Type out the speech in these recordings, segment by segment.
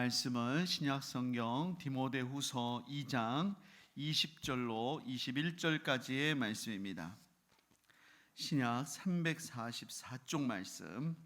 말씀은 신약성경 디모데후서 2장 20절로 21절까지의 말씀입니다. 신약 344쪽 말씀.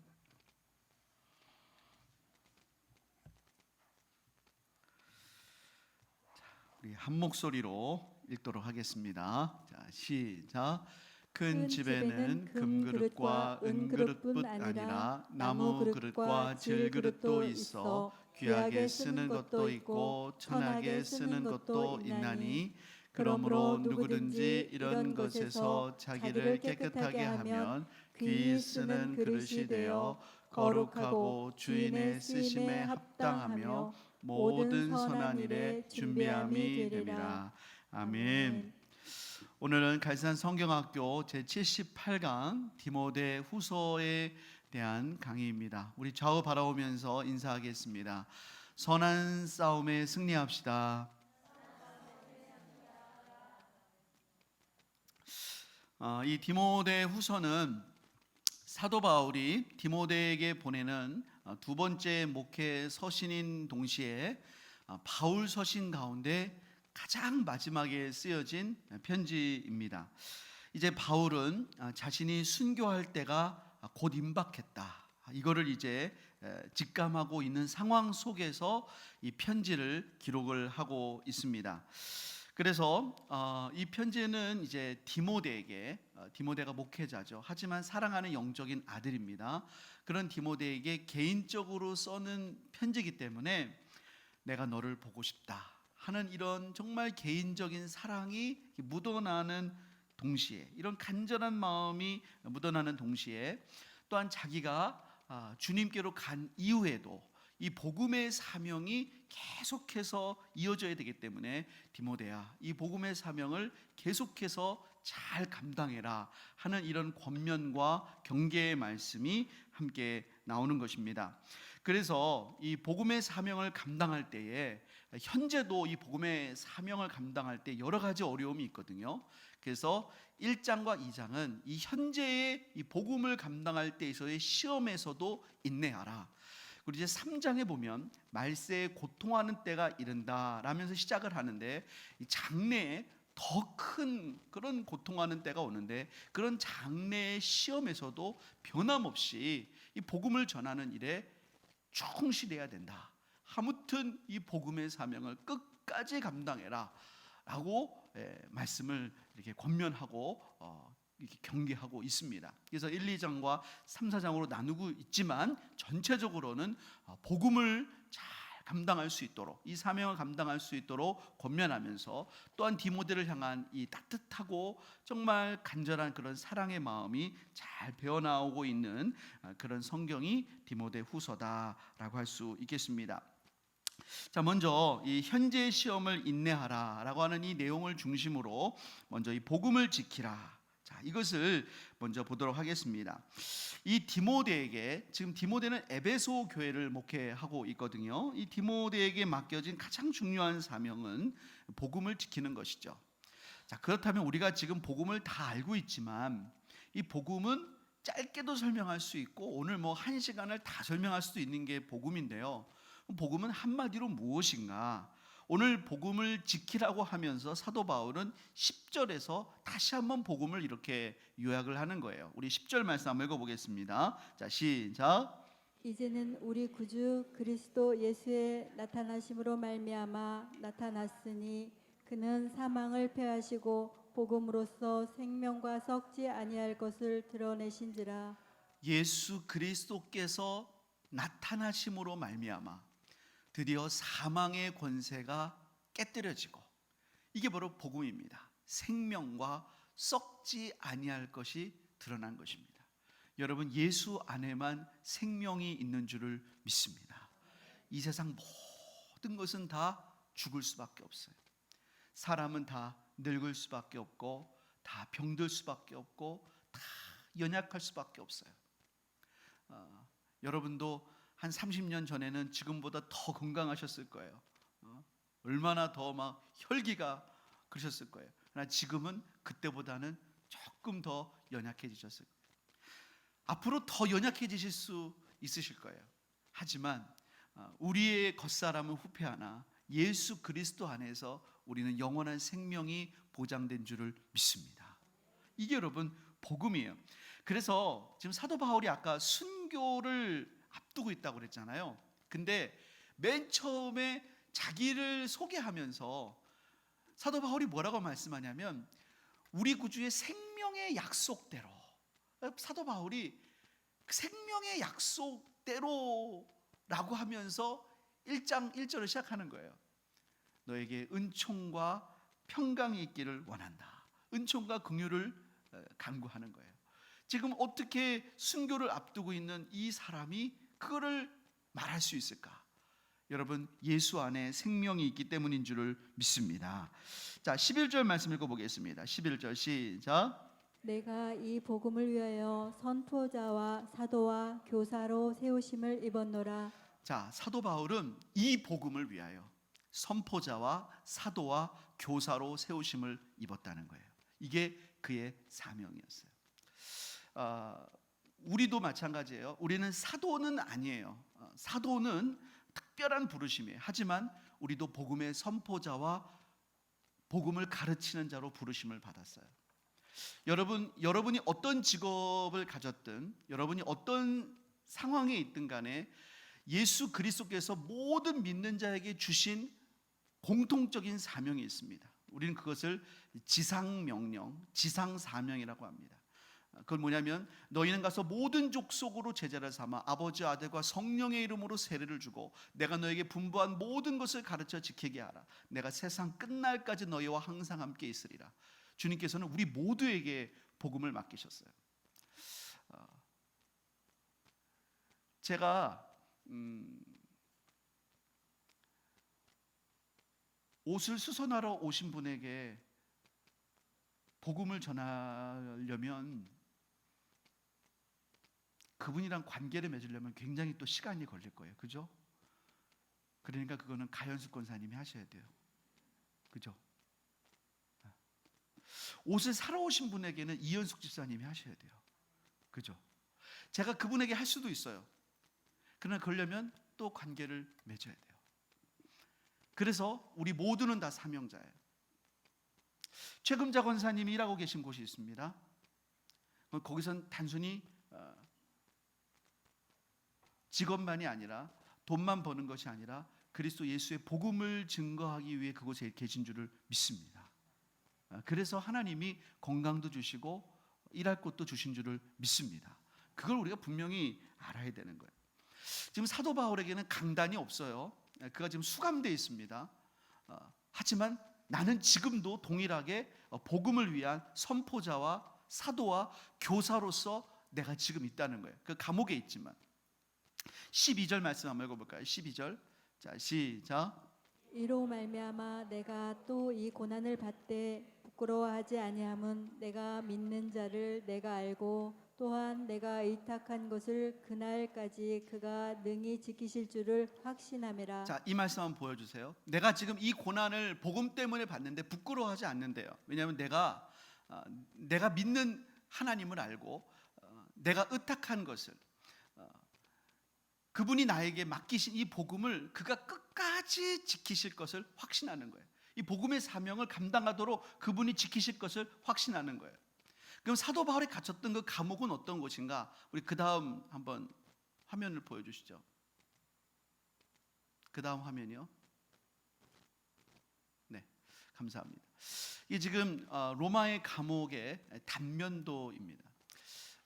우리 한 목소리로 읽도록 하겠습니다. 자, 시작. 큰 집에는 금그릇과 은그릇뿐 아니라 나무 그릇과 질그릇도 있어 귀하게 쓰는 것도 있고 천하게 쓰는 것도 있나니, 그러므로 누구든지 이런 것에서 자기를 깨끗하게 하면 귀히 쓰는 그릇이 되어 거룩하고 주인의 쓰심에 합당하며 모든 선한 일에 준비함이 되리라. 아멘. 오늘은 갈산 성경학교 제78강 디모데 후서에 대한 강의입니다. 우리 좌우 바라보면서 인사하겠습니다. 선한 싸움에 승리합시다. 이 디모데 후서는 사도 바울이 디모데에게 보내는 두 번째 목회 서신인 동시에 바울 서신 가운데 가장 마지막에 쓰여진 편지입니다. 이제 바울은 자신이 순교할 때가 곧 임박했다, 이거를 이제 직감하고 있는 상황 속에서 이 편지를 기록을 하고 있습니다. 그래서 이 편지는 이제 디모데에게, 디모데가 목회자죠. 하지만 사랑하는 영적인 아들입니다. 그런 디모데에게 개인적으로 써는 편지이기 때문에 내가 너를 보고 싶다 하는 이런 정말 개인적인 사랑이 묻어나는 동시에, 이런 간절한 마음이 묻어나는 동시에 또한 자기가 주님께로 간 이후에도 이 복음의 사명이 계속해서 이어져야 되기 때문에 디모데야, 이 복음의 사명을 계속해서 잘 감당해라 하는 이런 권면과 경계의 말씀이 함께 나오는 것입니다. 그래서 이 복음의 사명을 감당할 때에, 현재도 이 복음의 사명을 감당할 때 여러 가지 어려움이 있거든요. 그래서 1장과 2장은 이 현재의 이 복음을 감당할 때에서의 시험에서도 인내하라. 그리고 이제 3장에 보면 말세에 고통하는 때가 이른다 라면서 시작을 하는데, 이 장래에 더 큰 그런 고통하는 때가 오는데, 그런 장래의 시험에서도 변함없이 이 복음을 전하는 일에 충실해야 된다. 아무튼 이 복음의 사명을 끝까지 감당해라 라고 말씀을 이렇게 권면하고 이렇게 경계하고 있습니다. 그래서 1, 2장과 3, 4장으로 나누고 있지만 전체적으로는 복음을 잘 감당할 수 있도록, 이 사명을 감당할 수 있도록 권면하면서, 또한 디모데를 향한 이 따뜻하고 정말 간절한 그런 사랑의 마음이 잘 배어나오고 있는 그런 성경이 디모데 후서다라고 할 수 있겠습니다. 자, 먼저 이 현재의 시험을 인내하라라고 하는 이 내용을 중심으로 먼저 이 복음을 지키라, 자, 이것을 먼저 보도록 하겠습니다. 이 디모데에게, 지금 디모데는 에베소 교회를 목회하고 있거든요. 이 디모데에게 맡겨진 가장 중요한 사명은 복음을 지키는 것이죠. 자, 그렇다면 우리가 지금 복음을 다 알고 있지만 이 복음은 짧게도 설명할 수 있고, 오늘 뭐 1시간을 다 설명할 수도 있는 게 복음인데요. 복음은 한마디로 무엇인가? 오늘 복음을 지키라고 하면서 사도 바울은 10절에서 다시 한번 복음을 이렇게 요약을 하는 거예요. 우리 10절 말씀 한번 읽어보겠습니다. 자, 시작. 이제는 우리 구주 그리스도 예수의 나타나심으로 말미암아 나타났으니, 그는 사망을 패하시고 복음으로써 생명과 썩지 아니할 것을 드러내신지라. 예수 그리스도께서 나타나심으로 말미암아 드디어 사망의 권세가 깨뜨려지고, 이게 바로 복음입니다. 생명과 썩지 아니할 것이 드러난 것입니다. 여러분, 예수 안에만 생명이 있는 줄을 믿습니다. 이 세상 모든 것은 다 죽을 수밖에 없어요. 사람은 다 늙을 수밖에 없고, 다 병들 수밖에 없고, 다 연약할 수밖에 없어요. 여러분도 한 30년 전에는 지금보다 더 건강하셨을 거예요. 얼마나 더 막 혈기가 그러셨을 거예요. 그러나 지금은 그때보다는 조금 더 연약해지셨을 거예요. 앞으로 더 연약해지실 수 있으실 거예요. 하지만 우리의 겉사람은 후패하나 예수 그리스도 안에서 우리는 영원한 생명이 보장된 줄을 믿습니다. 이게 여러분 복음이에요. 그래서 지금 사도 바울이 아까 순교를 앞두고 있다고 그랬잖아요. 근데 맨 처음에 자기를 소개하면서 사도 바울이 뭐라고 말씀하냐면 우리 구주의 생명의 약속대로, 사도 바울이 생명의 약속대로라고 하면서 1장 1절을 시작하는 거예요. 너에게 은총과 평강이 있기를 원한다. 은총과 긍휼을 간구하는 거예요. 지금 어떻게 순교를 앞두고 있는 이 사람이 그거를 말할 수 있을까? 여러분, 예수 안에 생명이 있기 때문인 줄을 믿습니다. 자, 11절 말씀 읽어보겠습니다. 11절 시작. 내가 이 복음을 위하여 선포자와 사도와 교사로 세우심을 입었노라. 자, 사도 바울은 이 복음을 위하여 선포자와 사도와 교사로 세우심을 입었다는 거예요. 이게 그의 사명이었어요. 우리도 마찬가지예요. 우리는 사도는 아니에요. 사도는 특별한 부르심이에요. 하지만 우리도 복음의 선포자와 복음을 가르치는 자로 부르심을 받았어요. 여러분이 어떤 직업을 가졌든, 여러분이 어떤 상황에 있든 간에 예수 그리스도께서 모든 믿는 자에게 주신 공통적인 사명이 있습니다. 우리는 그것을 지상명령, 지상사명이라고 합니다. 그건 뭐냐면 너희는 가서 모든 족속으로 제자를 삼아 아버지 아들과 성령의 이름으로 세례를 주고 내가 너에게 분부한 모든 것을 가르쳐 지키게 하라. 내가 세상 끝날까지 너희와 항상 함께 있으리라. 주님께서는 우리 모두에게 복음을 맡기셨어요. 제가 옷을 수선하러 오신 분에게 복음을 전하려면, 그분이랑 관계를 맺으려면 굉장히 또 시간이 걸릴 거예요. 그죠? 그러니까 그거는 가현숙 권사님이 하셔야 돼요. 그죠? 옷을 사러 오신 분에게는 이현숙 집사님이 하셔야 돼요. 그죠? 제가 그분에게 할 수도 있어요. 그러나 그러려면 또 관계를 맺어야 돼요. 그래서 우리 모두는 다 사명자예요. 최금자 권사님이 일하고 계신 곳이 있습니다. 거기선 단순히 직업만이 아니라 돈만 버는 것이 아니라 그리스도 예수의 복음을 증거하기 위해 그곳에 계신 줄을 믿습니다. 그래서 하나님이 건강도 주시고 일할 곳도 주신 줄을 믿습니다. 그걸 우리가 분명히 알아야 되는 거예요. 지금 사도 바울에게는 강단이 없어요. 그가 지금 수감되어 있습니다. 하지만 나는 지금도 동일하게 복음을 위한 선포자와 사도와 교사로서 내가 지금 있다는 거예요. 그 감옥에 있지만. 12절 말씀 한번 읽어볼까요? 12절. 자, 시작. 이로 말미암아 내가 또 이 고난을 받되 부끄러워하지 아니함은 내가 믿는 자를 내가 알고 또한 내가 의탁한 것을 그날까지 그가 능히 지키실 줄을 확신함이라. 자, 이 말씀 한번 보여주세요. 내가 지금 이 고난을 복음 때문에 받는데 부끄러워하지 않는데요. 왜냐하면 내가 믿는 하나님을 알고 내가 의탁한 것을, 그분이 나에게 맡기신 이 복음을 그가 끝까지 지키실 것을 확신하는 거예요. 이 복음의 사명을 감당하도록 그분이 지키실 것을 확신하는 거예요. 그럼 사도 바울이 갇혔던 그 감옥은 어떤 곳인가? 우리 그 다음 한번 화면을 보여주시죠. 그 다음 화면이요. 네, 감사합니다. 이게 지금 로마의 감옥의 단면도입니다.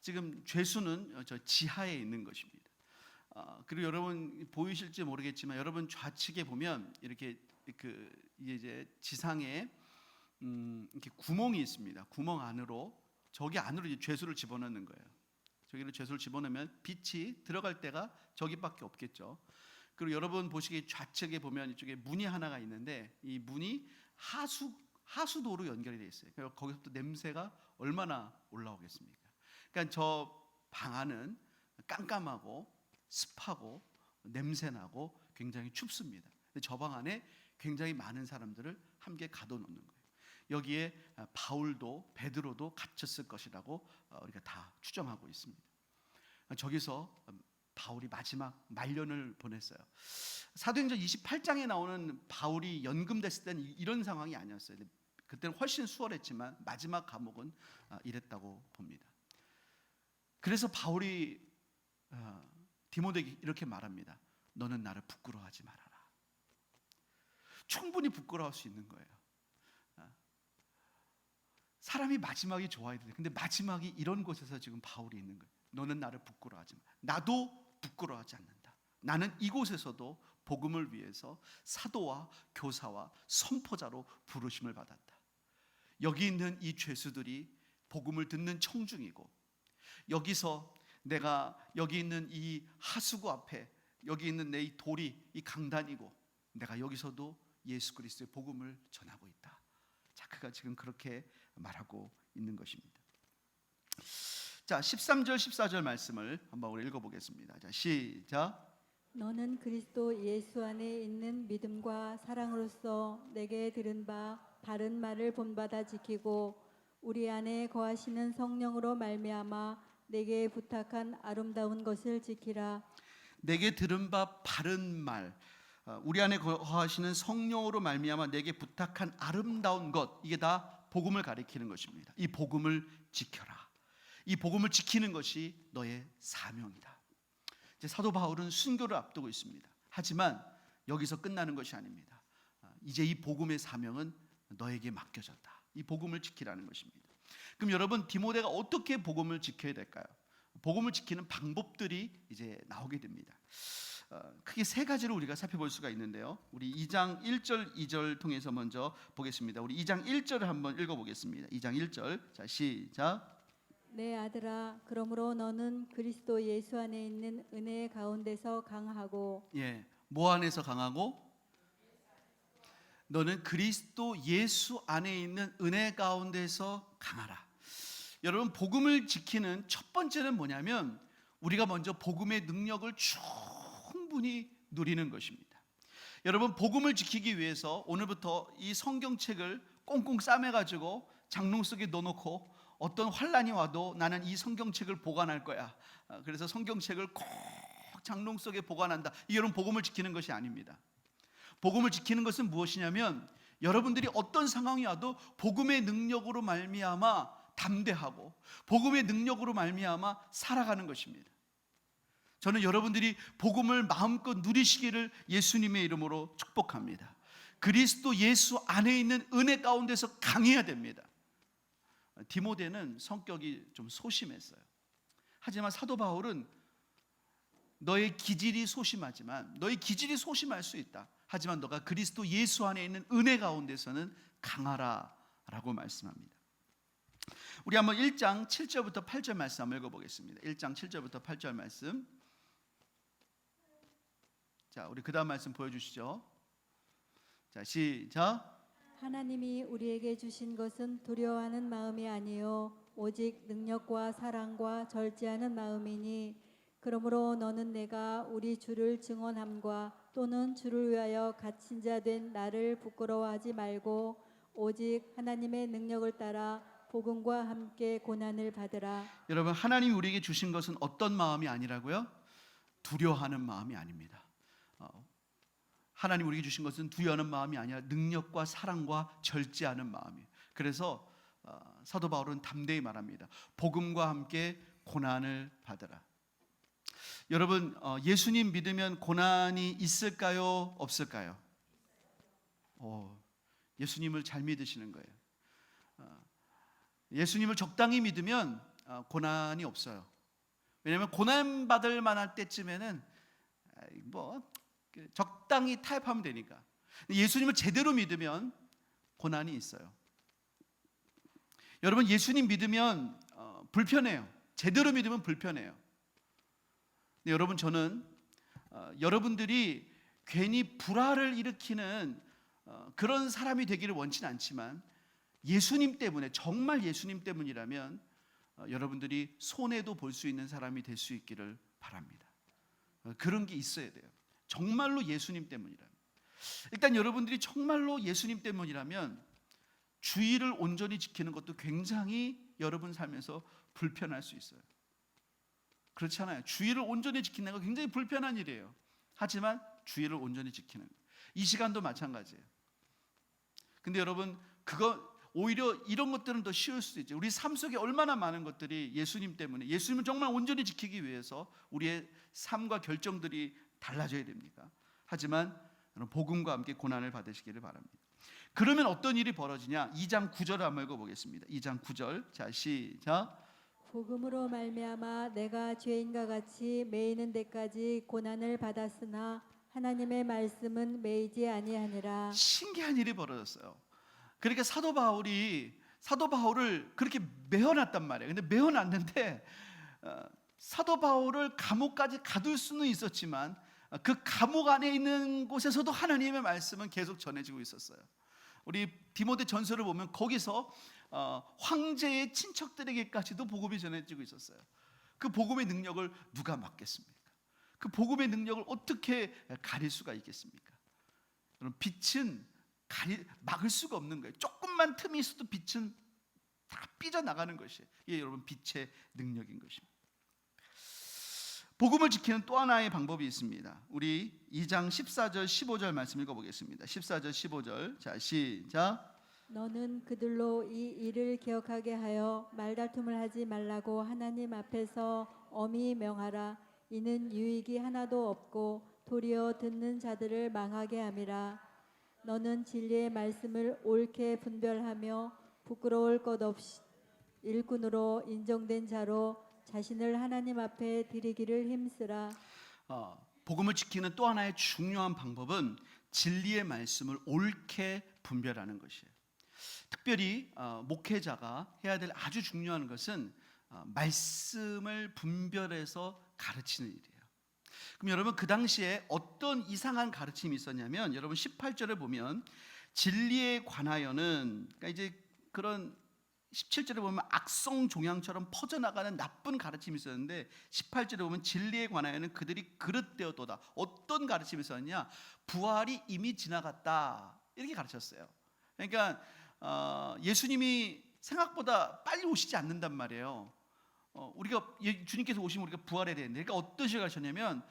지금 죄수는 저 지하에 있는 것입니다. 그리고 여러분 보이실지 모르겠지만 여러분 좌측에 보면 이렇게 이제 지상에 이렇게 구멍이 있습니다. 구멍 안으로, 저기 안으로 이제 죄수를 집어넣는 거예요. 저기를 죄수를 집어넣으면 빛이 들어갈 데가 저기밖에 없겠죠. 그리고 여러분 보시기에 좌측에 보면 이쪽에 문이 하나가 있는데 이 문이 하수도로 연결이 되어 있어요. 그래서 거기서부터 냄새가 얼마나 올라오겠습니까? 그러니까 저 방 안은 깜깜하고 습하고 냄새나고 굉장히 춥습니다. 저 방 안에 굉장히 많은 사람들을 함께 가둬놓는 거예요. 여기에 바울도 베드로도 갇혔을 것이라고 우리가 다 추정하고 있습니다. 저기서 바울이 마지막 말년을 보냈어요. 사도행전 28장에 나오는 바울이 연금됐을 때는 이런 상황이 아니었어요. 그때는 훨씬 수월했지만 마지막 감옥은 이랬다고 봅니다. 그래서 바울이 디모데에게 이렇게 말합니다. 너는 나를 부끄러워하지 말아라. 충분히 부끄러워할 수 있는 거예요. 사람이 마지막이 좋아야 되는데 근데 마지막이 이런 곳에서 지금 바울이 있는 거예요. 너는 나를 부끄러워하지 마. 나도 부끄러워하지 않는다. 나는 이곳에서도 복음을 위해서 사도와 교사와 선포자로 부르심을 받았다. 여기 있는 이 죄수들이 복음을 듣는 청중이고, 여기서 내가 여기 있는 이 하수구 앞에 여기 있는 내 이 돌이 이 강단이고, 내가 여기서도 예수 그리스도의 복음을 전하고 있다. 자, 그가 지금 그렇게 말하고 있는 것입니다. 자, 13절 14절 말씀을 한번 우리 읽어보겠습니다. 자, 시작. 너는 그리스도 예수 안에 있는 믿음과 사랑으로서 내게 들은 바 바른 말을 본받아 지키고 우리 안에 거하시는 성령으로 말미암아 내게 부탁한 아름다운 것을 지키라. 내게 들은 바 바른 말, 우리 안에 거하시는 성령으로 말미암아 내게 부탁한 아름다운 것, 이게 다 복음을 가리키는 것입니다. 이 복음을 지켜라. 이 복음을 지키는 것이 너의 사명이다. 이제 사도 바울은 순교를 앞두고 있습니다. 하지만 여기서 끝나는 것이 아닙니다. 이제 이 복음의 사명은 너에게 맡겨졌다. 이 복음을 지키라는 것입니다. 그럼 여러분, 디모데가 어떻게 복음을 지켜야 될까요? 복음을 지키는 방법들이 이제 나오게 됩니다. 크게 세 가지로 우리가 살펴볼 수가 있는데요. 우리 2장 1절 2절 통해서 먼저 보겠습니다. 우리 2장 1절을 한번 읽어보겠습니다. 2장 1절. 자, 시작. 내 아들아, 그러므로 너는 그리스도 예수 안에 있는 은혜 가운데서 강하고. 예, 뭐 안에서 강하고? 너는 그리스도 예수 안에 있는 은혜 가운데서 강하라. 여러분, 복음을 지키는 첫 번째는 뭐냐면 우리가 먼저 복음의 능력을 충분히 누리는 것입니다. 여러분, 복음을 지키기 위해서 오늘부터 이 성경책을 꽁꽁 싸매가지고 장롱 속에 넣어놓고 어떤 환란이 와도 나는 이 성경책을 보관할 거야. 그래서 성경책을 꼭 장롱 속에 보관한다. 이 여러분, 복음을 지키는 것이 아닙니다. 복음을 지키는 것은 무엇이냐면 여러분들이 어떤 상황이 와도 복음의 능력으로 말미암아 담대하고 복음의 능력으로 말미암아 살아가는 것입니다. 저는 여러분들이 복음을 마음껏 누리시기를 예수님의 이름으로 축복합니다. 그리스도 예수 안에 있는 은혜 가운데서 강해야 됩니다. 디모데는 성격이 좀 소심했어요. 하지만 사도 바울은 너의 기질이 소심하지만 너의 기질이 소심할 수 있다. 하지만 너가 그리스도 예수 안에 있는 은혜 가운데서는 강하라라고 말씀합니다. 우리 한번 1장 7절부터 8절 말씀 한번 읽어보겠습니다. 1장 7절부터 8절 말씀. 자, 우리 그 다음 말씀 보여주시죠. 자, 시작. 하나님이 우리에게 주신 것은 두려워하는 마음이 아니요 오직 능력과 사랑과 절제하는 마음이니 그러므로 너는 내가 우리 주를 증언함과 또는 주를 위하여 갇힌 자 된 나를 부끄러워하지 말고 오직 하나님의 능력을 따라 복음과 함께 고난을 받으라. 여러분, 하나님이 우리에게 주신 것은 어떤 마음이 아니라고요? 두려워하는 마음이 아닙니다. 하나님 우리에게 주신 것은 두려워하는 마음이 아니라 능력과 사랑과 절제하는 마음이에요. 그래서 사도 바울은 담대히 말합니다. 복음과 함께 고난을 받으라. 여러분, 예수님 믿으면 고난이 있을까요? 없을까요? 예수님을 잘 믿으시는 거예요. 예수님을 적당히 믿으면 고난이 없어요. 왜냐하면 고난 받을 만할 때쯤에는 적당히 타협하면 되니까. 예수님을 제대로 믿으면 고난이 있어요. 여러분, 예수님 믿으면 불편해요. 제대로 믿으면 불편해요. 근데 여러분, 저는 여러분들이 괜히 불화를 일으키는 그런 사람이 되기를 원치는 않지만 예수님 때문에, 정말 예수님 때문이라면 여러분들이 손해도 볼 수 있는 사람이 될 수 있기를 바랍니다. 그런 게 있어야 돼요. 정말로 예수님 때문이라면. 일단 여러분들이 정말로 예수님 때문이라면 주의를 온전히 지키는 것도 굉장히 여러분 삶에서 불편할 수 있어요. 그렇잖아요. 주의를 온전히 지키는 거 굉장히 불편한 일이에요. 하지만 주의를 온전히 지키는 거. 이 시간도 마찬가지예요. 근데 여러분, 그거 오히려 이런 것들은 더 쉬울 수도 있죠. 우리 삶 속에 얼마나 많은 것들이 예수님 때문에, 예수님을 정말 온전히 지키기 위해서 우리의 삶과 결정들이 달라져야 됩니까? 하지만 복음과 함께 고난을 받으시기를 바랍니다. 그러면 어떤 일이 벌어지냐? 2장 9절을 한번 읽어보겠습니다. 2장 9절. 자, 시작. 복음으로 말미암아 내가 죄인과 같이 매이는 데까지 고난을 받았으나 하나님의 말씀은 매이지 아니하니라. 신기한 일이 벌어졌어요. 그러니까 사도 바울을 그렇게 메어놨단 말이에요. 근데 메어놨는데 사도 바울을 감옥까지 가둘 수는 있었지만 그 감옥 안에 있는 곳에서도 하나님의 말씀은 계속 전해지고 있었어요. 우리 디모데 전서를 보면 거기서 황제의 친척들에게까지도 복음이 전해지고 있었어요. 그 복음의 능력을 누가 막겠습니까? 그 복음의 능력을 어떻게 가릴 수가 있겠습니까? 여러분, 빛은 막을 수가 없는 거예요. 조금만 틈이 있어도 빛은 다 삐져나가는 것이에요. 이게 여러분 빛의 능력인 것입니다. 복음을 지키는 또 하나의 방법이 있습니다. 우리 2장 14절 15절 말씀 읽어보겠습니다. 14절 15절. 자, 시작. 너는 그들로 이 일을 기억하게 하여 말다툼을 하지 말라고 하나님 앞에서 엄히 명하라. 이는 유익이 하나도 없고 도리어 듣는 자들을 망하게 함이라. 너는 진리의 말씀을 옳게 분별하며 부끄러울 것 없이 일꾼으로 인정된 자로 자신을 하나님 앞에 드리기를 힘쓰라. 복음을 지키는 또 하나의 중요한 방법은 진리의 말씀을 옳게 분별하는 것이에요. 특별히 목회자가 해야 될 아주 중요한 것은 말씀을 분별해서 가르치는 일이에요. 그럼 여러분, 그 당시에 어떤 이상한 가르침이 있었냐면, 여러분 18절을 보면 진리에 관하여는, 그러니까 이제 그런 17절에 보면 악성 종양처럼 퍼져나가는 나쁜 가르침이 있었는데 18절에 보면 진리에 관하여는 그들이 그릇되었도다. 어떤 가르침이 있었냐? 부활이 이미 지나갔다, 이렇게 가르쳤어요. 그러니까 예수님이 생각보다 빨리 오시지 않는단 말이에요. 우리가 주님께서 오시면 우리가 부활해야 되는데, 그러니까 어떤 식으로 하셨냐면,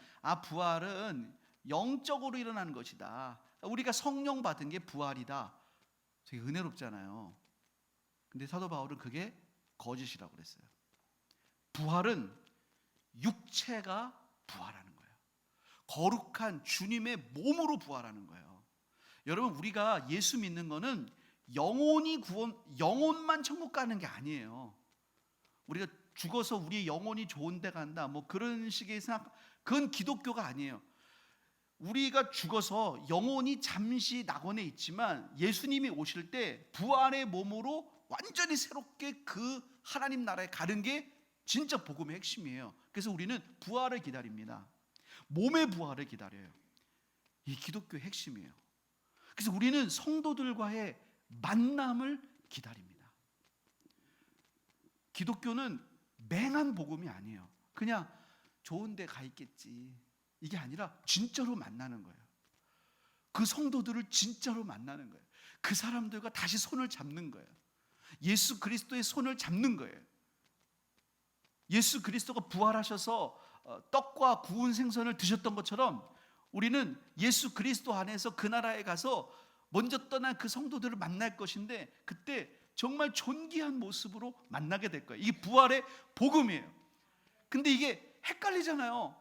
부활은 영적으로 일어나는 것이다. 우리가 성령 받은 게 부활이다. 되게 은혜롭잖아요. 근데 사도 바울은 그게 거짓이라고 그랬어요. 부활은 육체가 부활하는 거예요. 거룩한 주님의 몸으로 부활하는 거예요. 여러분, 우리가 예수 믿는 거는 영혼만 천국 가는 게 아니에요. 우리가 죽어서 우리의 영혼이 좋은 데 간다, 뭐 그런 식의 생각, 그건 기독교가 아니에요. 우리가 죽어서 영혼이 잠시 낙원에 있지만 예수님이 오실 때 부활의 몸으로 완전히 새롭게 그 하나님 나라에 가는 게 진짜 복음의 핵심이에요. 그래서 우리는 부활을 기다립니다. 몸의 부활을 기다려요. 이 기독교의 핵심이에요. 그래서 우리는 성도들과의 만남을 기다립니다. 기독교는 맹한 복음이 아니에요. 그냥 좋은 데 가 있겠지, 이게 아니라 진짜로 만나는 거예요. 그 성도들을 진짜로 만나는 거예요. 그 사람들과 다시 손을 잡는 거예요. 예수 그리스도의 손을 잡는 거예요. 예수 그리스도가 부활하셔서 떡과 구운 생선을 드셨던 것처럼 우리는 예수 그리스도 안에서 그 나라에 가서 먼저 떠난 그 성도들을 만날 것인데, 그때 정말 존귀한 모습으로 만나게 될 거예요. 이게 부활의 복음이에요. 근데 이게 헷갈리잖아요.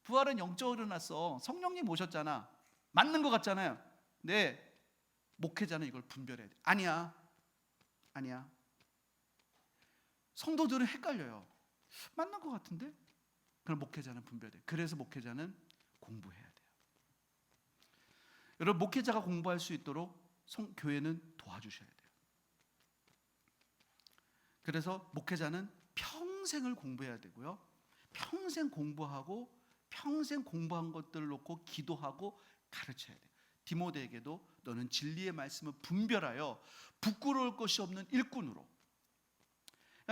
부활은 영적으로 일어났어, 성령님 오셨잖아, 맞는 것 같잖아요. 근데 목회자는 이걸 분별해야 돼. 아니야. 성도들은 헷갈려요. 맞는 것 같은데? 그럼 목회자는 분별해. 그래서 목회자는 공부해야 돼요. 여러분, 목회자가 공부할 수 있도록 교회는 도와주셔야 돼요. 그래서 목회자는 평생을 공부해야 되고요, 평생 공부하고 평생 공부한 것들을 놓고 기도하고 가르쳐야 돼요. 디모데에게도 너는 진리의 말씀을 분별하여 부끄러울 것이 없는 일꾼으로.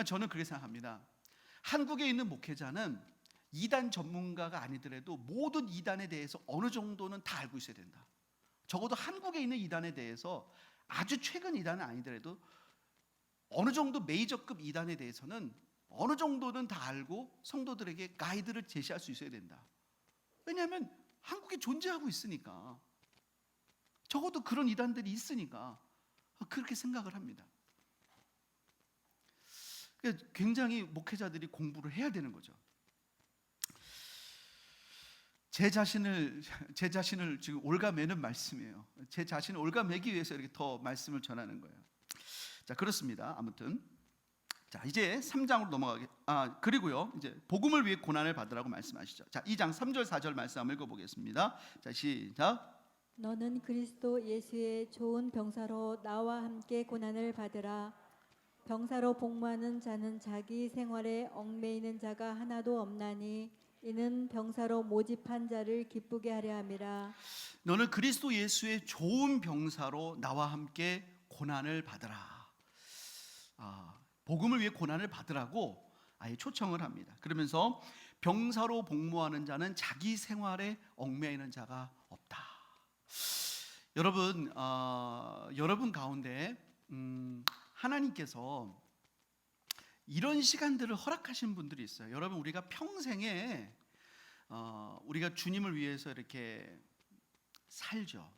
저는 그렇게 생각합니다. 한국에 있는 목회자는 이단 전문가가 아니더라도 모든 이단에 대해서 어느 정도는 다 알고 있어야 된다. 적어도 한국에 있는 이단에 대해서 아주 최근 이단은 아니더라도 어느 정도 메이저급 이단에 대해서는 어느 정도는 다 알고 성도들에게 가이드를 제시할 수 있어야 된다. 왜냐하면 한국에 존재하고 있으니까, 적어도 그런 이단들이 있으니까 그렇게 생각을 합니다. 그러니까 굉장히 목회자들이 공부를 해야 되는 거죠. 제 자신을 지금 올가매는 말씀이에요. 제 자신을 올가매기 위해서 이렇게 더 말씀을 전하는 거예요. 자, 그렇습니다. 아무튼 자, 이제 3장으로 넘어가게. 그리고요, 이제 복음을 위해 고난을 받으라고 말씀하시죠. 자, 2장 3절 4절 말씀 한번 읽어보겠습니다. 자, 시작. 너는 그리스도 예수의 좋은 병사로 나와 함께 고난을 받으라. 병사로 복무하는 자는 자기 생활에 얽매이는 자가 하나도 없나니 이는 병사로 모집한 자를 기쁘게 하려 함이라. 너는 그리스도 예수의 좋은 병사로 나와 함께 고난을 받으라. 복음을 위해 고난을 받으라고 아예 초청을 합니다. 그러면서 병사로 복무하는 자는 자기 생활에 얽매이는 자가 없다. 여러분 가운데 하나님께서 이런 시간들을 허락하신 분들이 있어요. 여러분, 우리가 평생에 우리가 주님을 위해서 이렇게 살죠.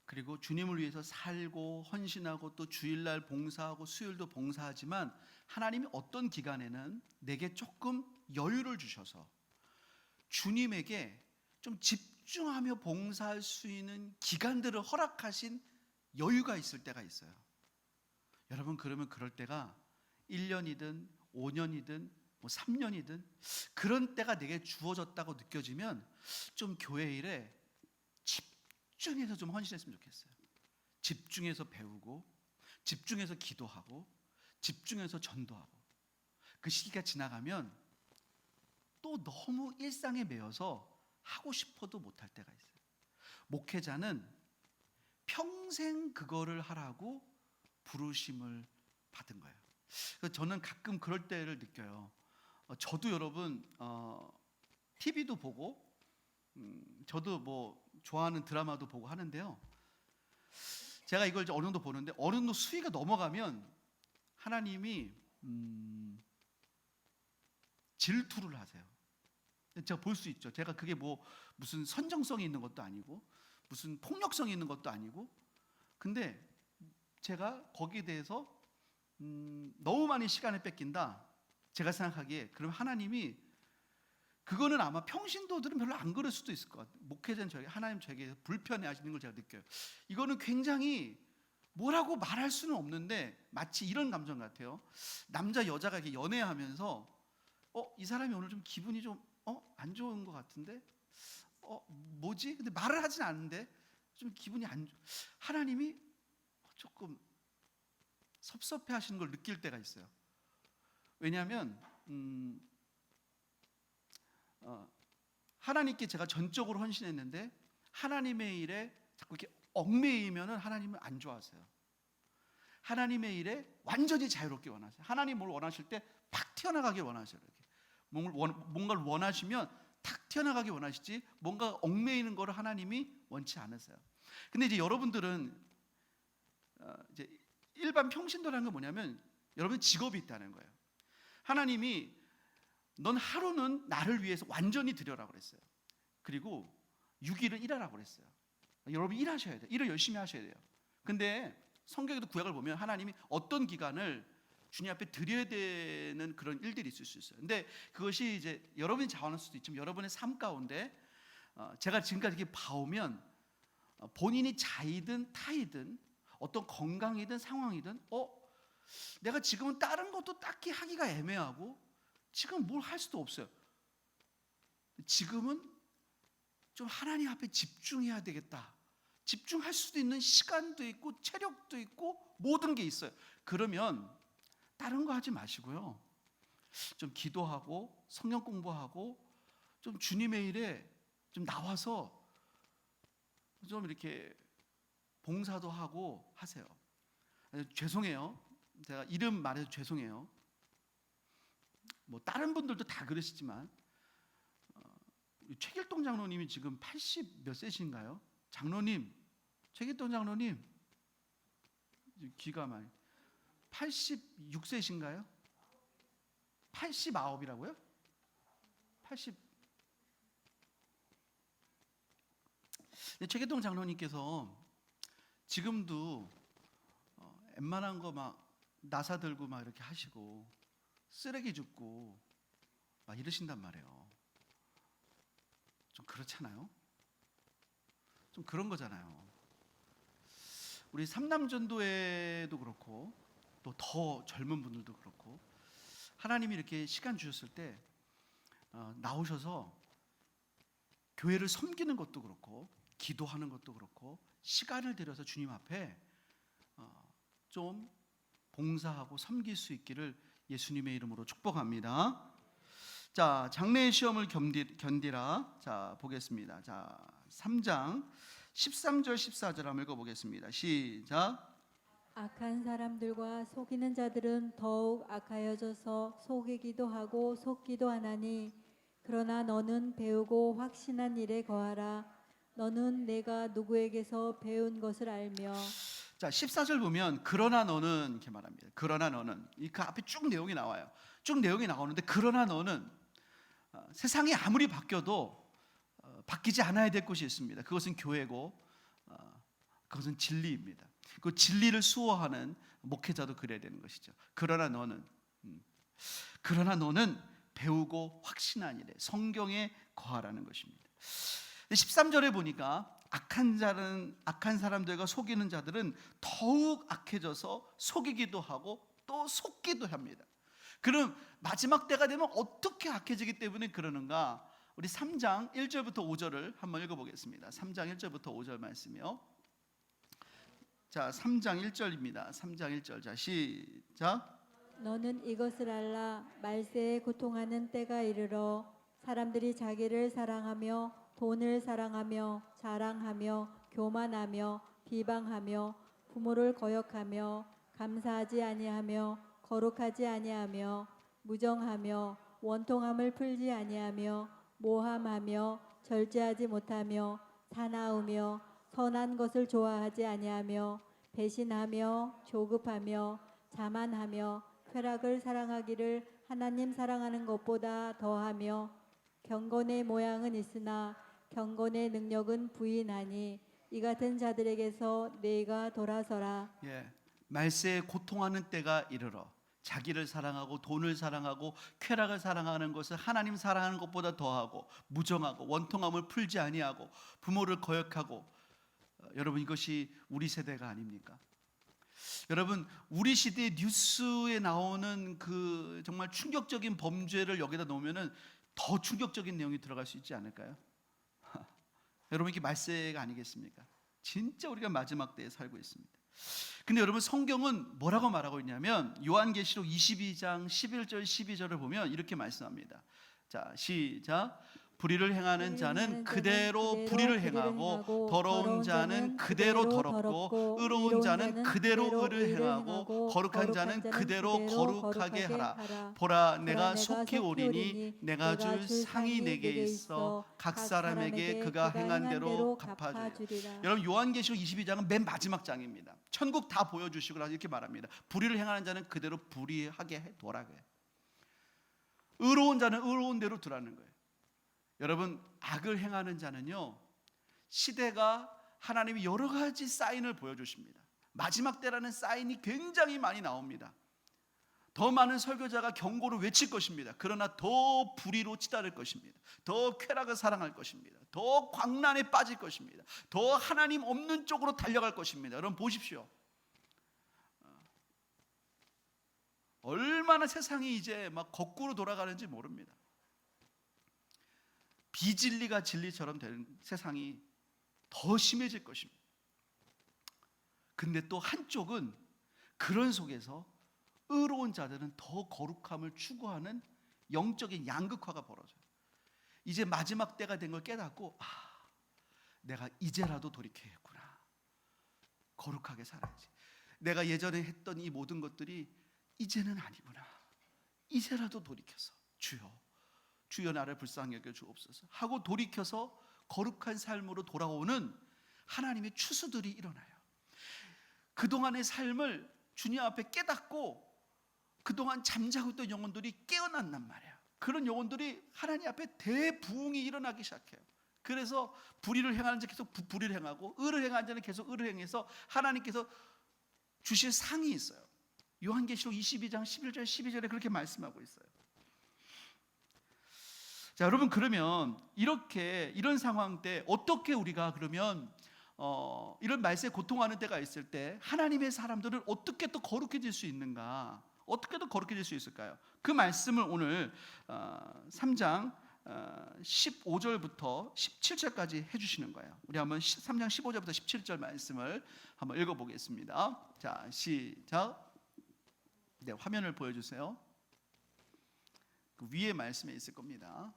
그리고 주님을 위해서 살고 헌신하고 또 주일날 봉사하고 수요일도 봉사하지만 하나님이 어떤 기간에는 내게 조금 여유를 주셔서 주님에게 좀 집중하며 봉사할 수 있는 기간들을 허락하신 여유가 있을 때가 있어요. 여러분, 그러면 그럴 때가 1년이든 5년이든 뭐 3년이든 그런 때가 내게 주어졌다고 느껴지면 좀 교회 일에 집중해서 좀 헌신했으면 좋겠어요. 집중해서 배우고 집중해서 기도하고 집중해서 전도하고. 그 시기가 지나가면 또 너무 일상에 매여서 하고 싶어도 못할 때가 있어요. 목회자는 평생 그거를 하라고 부르심을 받은 거예요. 그래서 저는 가끔 그럴 때를 느껴요. 저도 여러분 TV도 보고 저도 뭐 좋아하는 드라마도 보고 하는데요. 제가 이걸 어느 정도 보는데 어느 정도 수위가 넘어가면 하나님이 질투를 하세요. 제가 볼 수 있죠. 제가 그게 뭐 무슨 선정성이 있는 것도 아니고 무슨 폭력성이 있는 것도 아니고, 근데 제가 거기에 대해서 너무 많이 시간을 뺏긴다. 제가 생각하기에 그럼 하나님이, 그거는 아마 평신도들은 별로 안 그럴 수도 있을 것 같아요. 목회자는 하나님 저에게 불편해 하시는 걸 제가 느껴요. 이거는 굉장히 뭐라고 말할 수는 없는데 마치 이런 감정 같아요. 남자 여자가 이렇게 연애하면서 이 사람이 오늘 좀 기분이 좀 안 좋은 것 같은데 뭐지? 근데 말을 하진 않는데 좀 기분이 안 좋. 하나님이 조금 섭섭해 하시는 걸 느낄 때가 있어요. 왜냐하면 하나님께 제가 전적으로 헌신했는데 하나님의 일에 자꾸 이렇게 얽매이면은 하나님은 안 좋아하세요. 하나님의 일에 완전히 자유롭게 원하세요. 하나님 뭘 원하실 때 팍 튀어나가길 원하셔요. 이렇게 뭔가를 원하시면 탁 튀어나가게 원하시지 뭔가 얽매이는 거를 하나님이 원치 않으세요. 근데 이제 여러분들은 이제 일반 평신도라는 건 뭐냐면 여러분 직업이 있다는 거예요. 하나님이 넌 하루는 나를 위해서 완전히 드려라고 그랬어요. 그리고 6일은 일하라고 그랬어요. 여러분 일하셔야 돼요. 일을 열심히 하셔야 돼요. 근데 성경에도 구약을 보면 하나님이 어떤 기간을 주님 앞에 드려야 되는 그런 일들이 있을 수 있어요. 근데 그것이 이제 여러분이 자원할 수도 있지만 여러분의 삶 가운데 제가 지금까지 이렇게 봐오면 본인이 자이든 타이든 어떤 건강이든 상황이든 내가 지금은 다른 것도 딱히 하기가 애매하고 지금 뭘 할 수도 없어요. 지금은 좀 하나님 앞에 집중해야 되겠다. 집중할 수도 있는 시간도 있고 체력도 있고 모든 게 있어요. 그러면 다른 거 하지 마시고요. 좀 기도하고 성경 공부하고 좀 주님의 일에 좀 나와서 좀 이렇게 봉사도 하고 하세요. 죄송해요. 제가 이름 말해서 죄송해요. 뭐 다른 분들도 다 그러시지만 최길동 장로님이 지금 80 몇 세신가요? 장로님, 최길동 장로님 귀가 많이 86세신가요? 89이라고요? 80. 최계동 장로님께서 지금도 웬만한 거 막 나사 들고 막 이렇게 하시고 쓰레기 줍고 막 이러신단 말이에요. 좀 그렇잖아요. 좀 그런 거잖아요. 우리 삼남전도회도 그렇고 또 더 젊은 분들도 그렇고 하나님이 이렇게 시간 주셨을 때 나오셔서 교회를 섬기는 것도 그렇고 기도하는 것도 그렇고 시간을 들여서 주님 앞에 좀 봉사하고 섬길 수 있기를 예수님의 이름으로 축복합니다. 자, 장래의 시험을 견디라. 자, 보겠습니다. 자, 3장 13절 14절 한번 읽어보겠습니다. 시작. 악한 사람들과 속이는 자들은 더욱 악하여져서 속이기도 하고 속기도 하나니 그러나 너는 배우고 확신한 일에 거하라. 너는 내가 누구에게서 배운 것을 알며. 자, 14절 보면 그러나 너는 이렇게 말합니다. 그러나 너는 그 앞에 쭉 내용이 나와요. 쭉 내용이 나오는데 그러나 너는 세상이 아무리 바뀌어도 바뀌지 않아야 될 곳이 있습니다. 그것은 교회고 그것은 진리입니다. 그 진리를 수호하는 목회자도 그래야 되는 것이죠. 그러나 너는 배우고 확신한 일에 성경에 거하라는 것입니다. 13절에 보니까 악한 사람들과 속이는 자들은 더욱 악해져서 속이기도 하고 또 속기도 합니다. 그럼 마지막 때가 되면 어떻게 악해지기 때문에 그러는가? 우리 3장 1절부터 5절을 한번 읽어보겠습니다. 3장 1절부터 5절 말씀이요. 자, 3장 1절입니다. 3장 1절. 자, 시작. 너는 이것을 알라. 말세에 고통하는 때가 이르러 사람들이 자기를 사랑하며 돈을 사랑하며 자랑하며 교만하며 비방하며 부모를 거역하며 감사하지 아니하며 거룩하지 아니하며 무정하며 원통함을 풀지 아니하며 모함하며 절제하지 못하며 사나우며 선한 것을 좋아하지 아니하며 배신하며 조급하며 자만하며 쾌락을 사랑하기를 하나님 사랑하는 것보다 더하며 경건의 모양은 있으나 경건의 능력은 부인하니 이 같은 자들에게서 네가 돌아서라. 예, 말세에 고통하는 때가 이르러 자기를 사랑하고 돈을 사랑하고 쾌락을 사랑하는 것을 하나님 사랑하는 것보다 더하고 무정하고 원통함을 풀지 아니하고 부모를 거역하고. 여러분, 이것이 우리 세대가 아닙니까? 여러분, 우리 시대의 뉴스에 나오는 그 정말 충격적인 범죄를 여기다 놓으면은 더 충격적인 내용이 들어갈 수 있지 않을까요? 여러분, 이게 말세가 아니겠습니까? 진짜 우리가 마지막 때에 살고 있습니다. 근데 여러분, 성경은 뭐라고 말하고 있냐면 요한계시록 22장 11절 12절을 보면 이렇게 말씀합니다. 자, 시작. 불의를 행하는 자는 그대로 불의를 행하고 더러운 자는 그대로 더럽고 의로운 자는 그대로 의를 행하고 거룩한 자는 그대로 거룩하게 하라. 보라, 내가 속히 오리니 내가 줄 상이 내게 있어 각 사람에게 그가 행한 대로 갚아주리라. 여러분, 요한계시록 22장은 맨 마지막 장입니다. 천국 다 보여주시고 나서 이렇게 말합니다. 불의를 행하는 자는 그대로 불의하게 두라고 해요. 의로운 자는 의로운 대로 두라는 거예요. 여러분, 악을 행하는 자는요, 시대가 하나님이 여러 가지 사인을 보여주십니다. 마지막 때라는 사인이 굉장히 많이 나옵니다. 더 많은 설교자가 경고를 외칠 것입니다. 그러나 더 불의로 치달을 것입니다. 더 쾌락을 사랑할 것입니다. 더 광란에 빠질 것입니다. 더 하나님 없는 쪽으로 달려갈 것입니다. 여러분, 보십시오. 얼마나 세상이 이제 막 거꾸로 돌아가는지 모릅니다. 비진리가 진리처럼 되는 세상이 더 심해질 것입니다. 근데 또 한쪽은 그런 속에서 의로운 자들은 더 거룩함을 추구하는 영적인 양극화가 벌어져요. 이제 마지막 때가 된 걸 깨닫고, 내가 이제라도 돌이켜야겠구나. 거룩하게 살아야지. 내가 예전에 했던 이 모든 것들이 이제는 아니구나. 이제라도 돌이켜서 주여 나를 불쌍히 여겨 주옵소서 하고 돌이켜서 거룩한 삶으로 돌아오는 하나님의 추수들이 일어나요. 그동안의 삶을 주님 앞에 깨닫고 그동안 잠자고 있던 영혼들이 깨어난단 말이야. 그런 영혼들이 하나님 앞에 대부흥이 일어나기 시작해요. 그래서 불의를 행하는 자 계속 불의를 행하고 의를 행하는 자는 계속 의를 행해서 하나님께서 주실 상이 있어요. 요한계시록 22장 11절 12절에 그렇게 말씀하고 있어요. 자, 여러분, 그러면 이렇게 이런 상황 때 어떻게 우리가 그러면 이런 말세에 고통하는 때가 있을 때 하나님의 사람들은 어떻게 또 거룩해질 수 있는가? 어떻게 더 거룩해질 수 있을까요? 그 말씀을 오늘 3장 15절부터 17절까지 해주시는 거예요. 우리 한번 3장 15절부터 17절 말씀을 한번 읽어보겠습니다. 자, 시작. 네, 화면을 보여주세요. 그 위에 말씀에 있을 겁니다.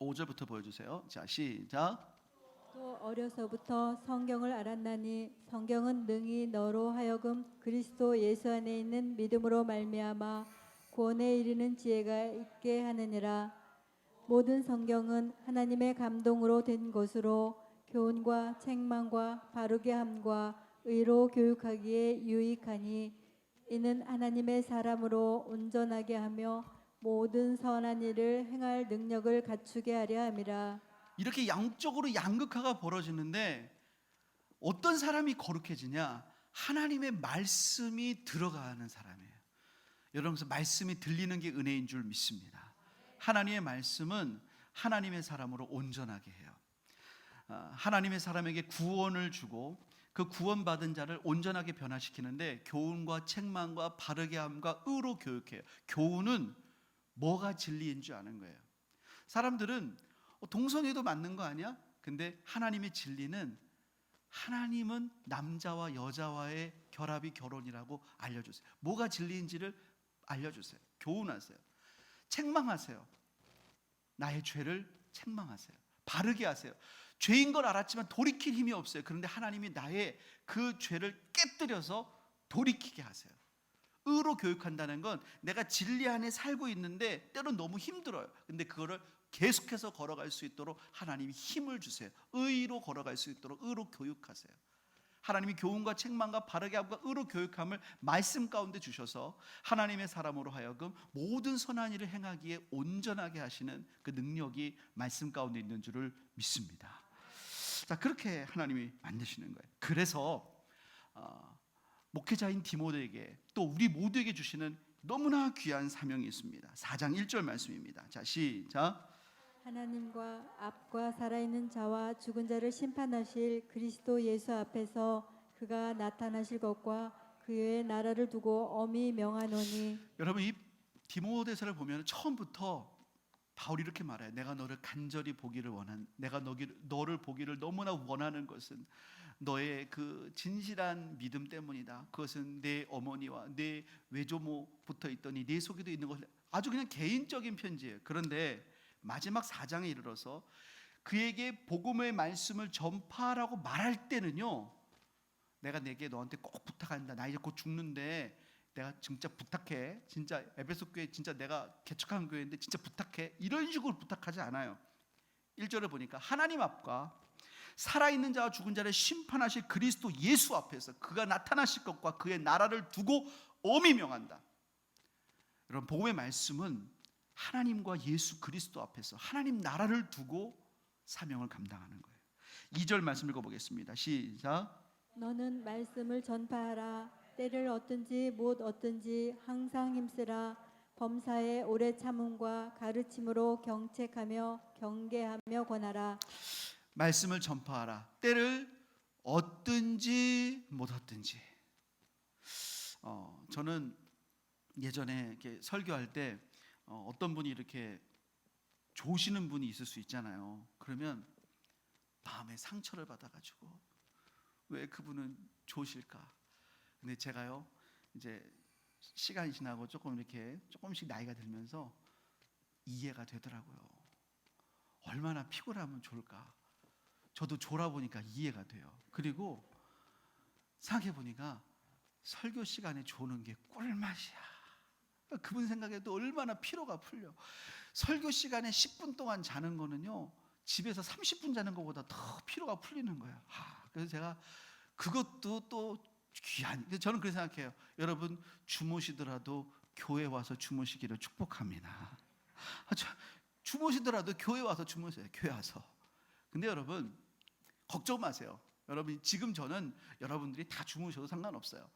15절부터 보여주세요. 자, 시작. 또 어려서부터 성경을 알았나니 성경은 능히 너로 하여금 그리스도 예수 안에 있는 믿음으로 말미암아 구원에 이르는 지혜가 있게 하느니라. 모든 성경은 하나님의 감동으로 된 것으로 교훈과 책망과 바르게 함과 의로 교육하기에 유익하니 이는 하나님의 사람으로 온전하게 하며 모든 선한 일을 행할 능력을 갖추게 하려 함이라. 이렇게 양쪽으로 양극화가 벌어지는데 어떤 사람이 거룩해지냐? 하나님의 말씀이 들어가는 사람이에요. 여러분, 그래서 말씀이 들리는 게 은혜인 줄 믿습니다. 하나님의 말씀은 하나님의 사람으로 온전하게 해요. 하나님의 사람에게 구원을 주고 그 구원받은 자를 온전하게 변화시키는데 교훈과 책망과 바르게 함과 의로 교육해요. 교훈은 뭐가 진리인 줄 아는 거예요. 사람들은 동성애도 맞는 거 아니야? 근데 하나님의 진리는 하나님은 남자와 여자와의 결합이 결혼이라고 알려주세요. 뭐가 진리인지를 알려주세요. 교훈하세요. 책망하세요. 나의 죄를 책망하세요. 바르게 하세요. 죄인 걸 알았지만 돌이킬 힘이 없어요. 그런데 하나님이 나의 그 죄를 깨뜨려서 돌이키게 하세요. 의로 교육한다는 건 내가 진리 안에 살고 있는데 때론 너무 힘들어요. 근데 그거를 계속해서 걸어갈 수 있도록 하나님이 힘을 주세요. 의로 걸어갈 수 있도록 의로 교육하세요. 하나님이 교훈과 책망과 바르게 함과 의로 교육함을 말씀 가운데 주셔서 하나님의 사람으로 하여금 모든 선한 일을 행하기에 온전하게 하시는 그 능력이 말씀 가운데 있는 줄을 믿습니다. 자, 그렇게 하나님이 만드시는 거예요. 그래서 목회자인 디모데에게 또 우리 모두에게 주시는 너무나 귀한 사명이 있습니다. 4장 1절 말씀입니다. 자, 시작. 하나님과 앞과 살아있는 자와 죽은 자를 심판하실 그리스도 예수 앞에서 그가 나타나실 것과 그의 나라를 두고 엄히 명하노니. 여러분, 이 디모데서를 보면 처음부터 바울이 이렇게 말해요. 내가 너를 간절히 보기를 내가 너를 보기를 너무나 원하는 것은 너의 그 진실한 믿음 때문이다. 그것은 내 어머니와 내 외조모 붙어 있더니 내 속에도 있는 것을. 아주 그냥 개인적인 편지예요. 그런데 마지막 4장에 이르러서 그에게 복음의 말씀을 전파하라고 말할 때는요, 내가 내게 너한테 꼭 부탁한다. 나 이제 곧 죽는데 내가 진짜 부탁해. 진짜 에베소 교회 진짜 내가 개척한 교회인데 진짜 부탁해. 이런 식으로 부탁하지 않아요. 1절을 보니까 하나님 앞과 살아있는 자와 죽은 자를 심판하실 그리스도 예수 앞에서 그가 나타나실 것과 그의 나라를 두고 엄히 명한다. 여러분, 복음의 말씀은 하나님과 예수 그리스도 앞에서 하나님 나라를 두고 사명을 감당하는 거예요. 2절 말씀 읽어보겠습니다. 시작. 너는 말씀을 전파하라. 때를 얻든지 못 얻든지 항상 힘쓰라. 범사에 오래 참음과 가르침으로 경책하며 경계하며 권하라. 말씀을 전파하라. 때를 얻든지 못 얻든지. 저는 예전에 이렇게 설교할 때 어떤 분이 이렇게 조시는 분이 있을 수 있잖아요. 그러면 마음에 상처를 받아가지고 왜 그분은 조실까? 근데 제가요, 이제 시간이 지나고 조금씩 나이가 들면서 이해가 되더라고요. 얼마나 피곤하면 좋을까? 저도 졸아보니까 이해가 돼요. 그리고 생각해 보니까 설교 시간에 조는 게 꿀맛이야. 그분 생각에도 얼마나 피로가 풀려. 설교 시간에 10분 동안 자는 거는요, 집에서 30분 자는 것보다 더 피로가 풀리는 거예요. 그래서 제가 그것도 또 귀한. 저는 그렇게 생각해요. 여러분 주무시더라도 교회 와서 주무시기를 축복합니다. 주무시더라도 교회 와서 주무세요. 교회 와서. 근데 여러분 걱정 마세요. 여러분 지금 저는 여러분들이 다 주무셔도 상관없어요.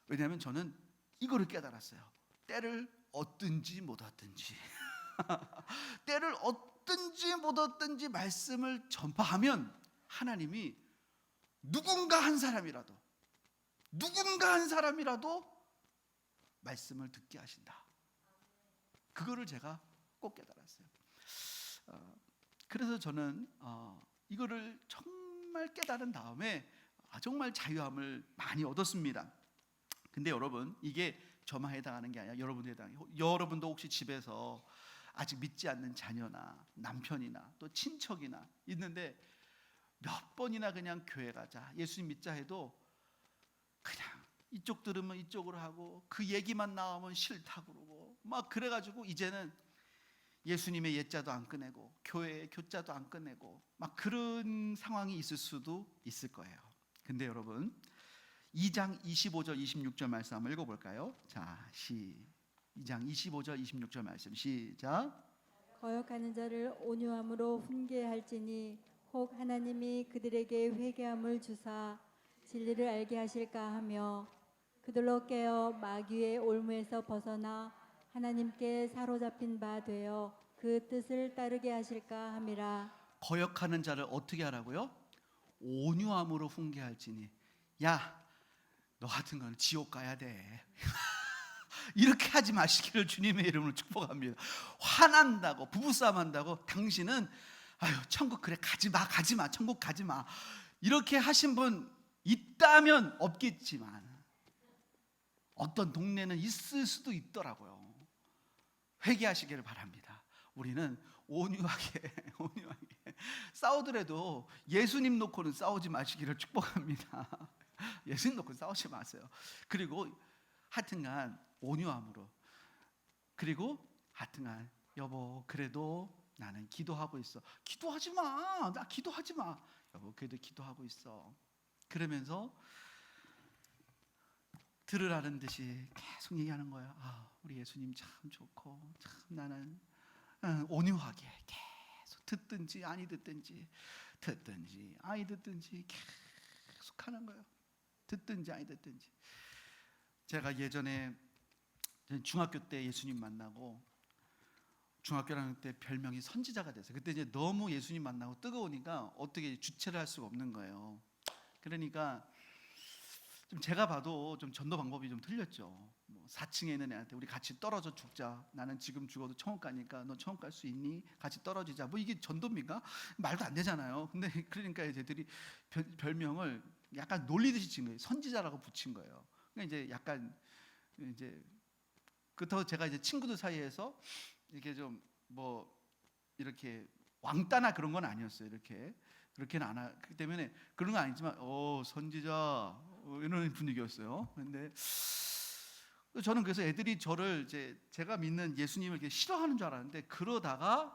왜냐하면 저는 이거를 깨달았어요. 때를 얻든지 못 얻든지 때를 얻든지 못 얻든지 말씀을 전파하면 하나님이 누군가 한 사람이라도 말씀을 듣게 하신다. 그거를 제가 꼭 깨달았어요. 그래서 저는 이거를 정말 깨달은 다음에 정말 자유함을 많이 얻었습니다. 근데 여러분 이게 저만 해당하는 게 아니라 여러분도 해당해요. 여러분도 혹시 집에서 아직 믿지 않는 자녀나 남편이나 또 친척이나 있는데 몇 번이나 그냥 교회 가자, 예수님 믿자 해도 그냥 이쪽 들으면 이쪽으로 하고 그 얘기만 나오면 싫다고 그러고 막 그래가지고 이제는 예수님의 옛자도 안 꺼내고 교회의 교자도 안 꺼내고 막 그런 상황이 있을 수도 있을 거예요. 근데 여러분 2장 25절 26절 말씀 한번 읽어볼까요? 자, 2장 25절 26절 말씀 시작. 거역하는 자를 온유함으로 훈계할지니 혹 하나님이 그들에게 회개함을 주사 진리를 알게 하실까 하며 그들로 깨어 마귀의 올무에서 벗어나 하나님께 사로잡힌 바 되어 그 뜻을 따르게 하실까 함이라. 거역하는 자를 어떻게 하라고요? 온유함으로 훈계할지니. 야, 너 같은 건 지옥 가야 돼. 이렇게 하지 마시기를 주님의 이름으로 축복합니다. 화난다고 부부싸움 한다고 당신은 천국 그래 가지 마 천국 가지 마 이렇게 하신 분 있다면 없겠지만 어떤 동네는 있을 수도 있더라고요. 회개하시기를 바랍니다. 우리는 온유하게 싸우더라도 예수님 놓고는 싸우지 마시기를 축복합니다. 예수님 놓고 싸우지 마세요. 그리고 하여튼간 온유함으로, 그리고 하여튼간 여보 그래도 나는 기도하고 있어. 기도하지 마. 나 기도하지 마. 여보 그래도 기도하고 있어. 그러면서 들으라는 듯이 계속 얘기하는 거예요. 우리 예수님 참 좋고 참 나는 온유하게 계속 듣든지 아니 듣든지 아니 듣든지 계속 하는 거예요. 듣든지 아니 듣든지. 제가 예전에 중학교 때 예수님 만나고 중학교 1학년 때 별명이 선지자가 됐어요. 그때 이제 너무 예수님 만나고 뜨거우니까 어떻게 주체를 할 수가 없는 거예요. 그러니까 좀 제가 봐도 좀 전도 방법이 좀 틀렸죠. 4층에 있는 애한테 우리 같이 떨어져 죽자. 나는 지금 죽어도 천국 가니까 너 천국 갈 수 있니? 같이 떨어지자. 뭐 이게 전도입니까? 말도 안 되잖아요. 근데 그러니까 애들이 별명을 약간 놀리듯이 친 거예요. 선지자라고 붙인 거예요. 그러니까 이제 약간 이제 그렇다고 제가 이제 친구들 사이에서 이렇게 좀 뭐 이렇게 왕따나 그런 건 아니었어요. 그렇게는 안 하기 때문에 그런 건 아니지만 선지자 이런 분위기였어요. 그런데 저는 그래서 애들이 저를 이제 제가 믿는 예수님을 이렇게 싫어하는 줄 알았는데 그러다가